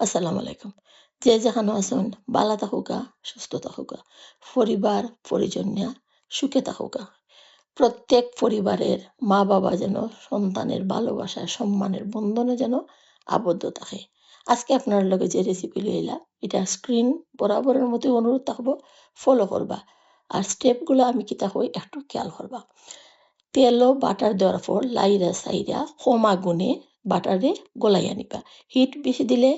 আসসালামু আলাইকুম। যে যেখানে আছেন ভালো থাকুকা, সুস্থ থাকুকা। পরিবার পরিজন নিয়া সুখে থাকুকা। প্রত্যেক পরিবারের মা-বাবা যেন সন্তানের ভালোবাসা, সম্মানের বন্ধনে যেন আবদ্ধ থাকে। আজকে আপনার লগে যে রেসিপি লইলা, এটা স্ক্রিন বরাবরের মতোই অনুরোধ থাকবো, ফলো করবা। আর স্টেপগুলো আমি কিতা কই একটু খেয়াল করবা। তেল ও বাটার দেওয়ার পর লাইরা সাইরা কম আগুনে বাটারে গলাইয়া নিবা। হিট বেশি দিলে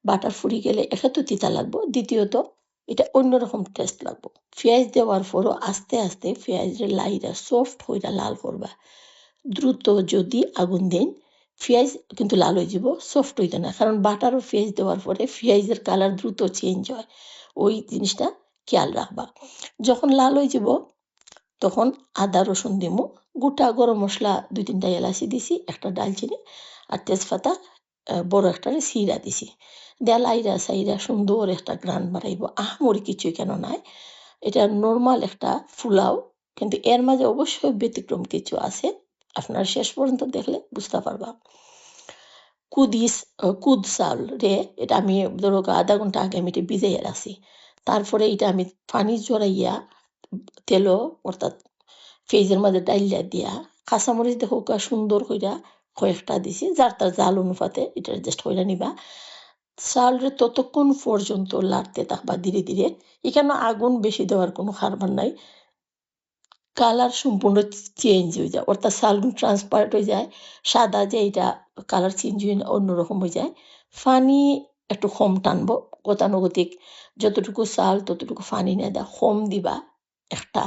বাটার ফুরি গেলে এটা তো তিতা লাগবো, দ্বিতীয়ত এটা অন্যরকম টেস্ট লাগবো। পেঁয়াজ দেওয়ার পরও আস্তে আস্তে পেঁয়াজের লাইরা সফট হইরা লাল করবা। দ্রুত যদি আগুন দেন পেঁয়াজ কিন্তু লাল হয়ে যাব, সফট হইতে না, কারণ বাটার ও পেঁয়াজ দেওয়ার পরে পেঁয়াজের কালার দ্রুত চেঞ্জ হয়। ওই জিনিসটা খেয়াল রাখবা। যখন লাল হয়ে যাব তখন আদা রসুন দিমু, গোটা গরম মশলা ২-৩টা এলাচি দিছি, একটা ডালচিনি আর তেজপাতা বড় একটারে চিরা দিছি। দিয়া লাইরা সাইরা সুন্দর একটা ঘ্রাণ বাড়াইব। আহামরি কিছুই কেন নাই। এটা নরমাল একটা পোলাও, কিন্তু এর মাঝে অবশ্যই ব্যতিক্রম কিছু আছে। আপনারা শেষ পর্যন্ত দেখলে বুঝতে পারবা। কুদ চাউল রে এটা আমি ধরো ০.৫ ঘন্টা আগে আমি এটা ভিজাইয়া রাখছি। তারপরে এটা আমি পানি জড়াইয়া তেলও অর্থাৎ ফ্রিজের মাঝে ডাইল্লা দিয়া কাঁচামরিচ দেখো সুন্দর কইরা কয়েকটা দিছি, যার তার জাল অনুপাতে এটা অ্যাডজাস্ট কইরা নিবা। চাউলরে ততক্ষণ পর্যন্ত লাড়তে থাকবা ধীরে ধীরে। এখানে আগুন বেশি দেওয়ার কোনো কারবার নাই। কালার সম্পূর্ণ চেঞ্জ হয়ে যায়, অর্থাৎ চাউলগুলো ট্রান্সপারেন্ট হয়ে যায়। সাদা যে এটা কালার চেঞ্জ হয়ে অন্যরকম হয়ে যায়। পানি একটু কম টানবো, গতানুগতিক যতটুকু চাউল ততটুকু পানি না দেয়া, কম দিবা। একটা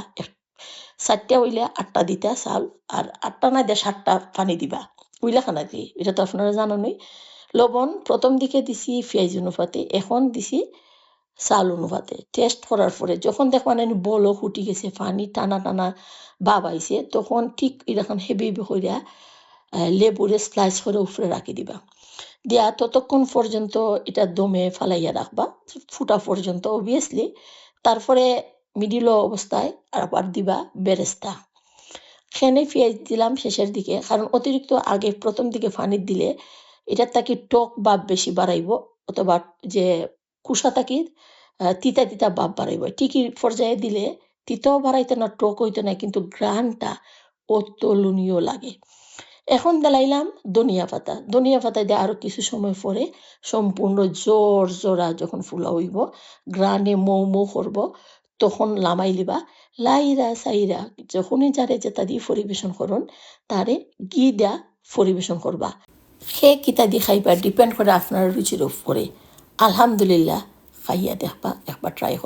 ৪টা হইলে ৮টা দিতা চাউল, আর ৮টা না দিয়ে ৭টা পানি দিবা। ওইলা খানা দিয়ে এটা তো আপনারা জানেনই। লবণ প্রথম দিকে দিছি পেঁয়াজ অনুপাতে, এখন দিছি চাউল অনুপাতে। টেস্ট করার পরে যখন দেখবেন বলক উঠি গেছে, পানি টানা টানা ভাব আইছে, তখন ঠিক এরকম হেভি হেভি কইরা লেবুরে স্লাইস করে উপরে রাখি দিবা। দিয়া ততক্ষণ পর্যন্ত এটা দমে ফালাইয়া রাখবা, ফুটা পর্যন্ত অবভিয়াসলি। তারপরে মিডিল অবস্থায় আবার দিবা বেরেস্তা। খেনে পেঁয়াজ দিলাম শেষের দিকে, কারণ অতিরিক্ত আগে প্রথম দিকে পানি দিলে এটার তাকে টক ভাব বেশি বাড়াইব, অথবা যে কুসা তাকি তিতা তিতা ভাব বাড়াইব। ঠিকই পর্যায়ে দিলে তিতাও বাড়াইতে না, টক হইতো না, কিন্তু ঘ্রাণটা অতুলনীয় লাগে। এখন দিলাইলাম ধনিয়া পাতা। ধনিয়া পাতা দিয়ে আরো কিছু সময় পরে সম্পূর্ণ জোড়া যখন ফুলা হইব, ঘ্রাণে মৌ মৌ করব, তখন লামাই লিবা। লাইরা সাইরা যখনই যারে যেটা দিয়ে পরিবেশন করুন, তারে ঘি দেয়া পরিবেশন করবা। সে কিতা দিয়ে খাইবা ডিপেন্ড করে আপনার রুচির উপরে। আলহামদুলিল্লাহ, খাইয়া দেখবা, একবার ট্রাই করবা।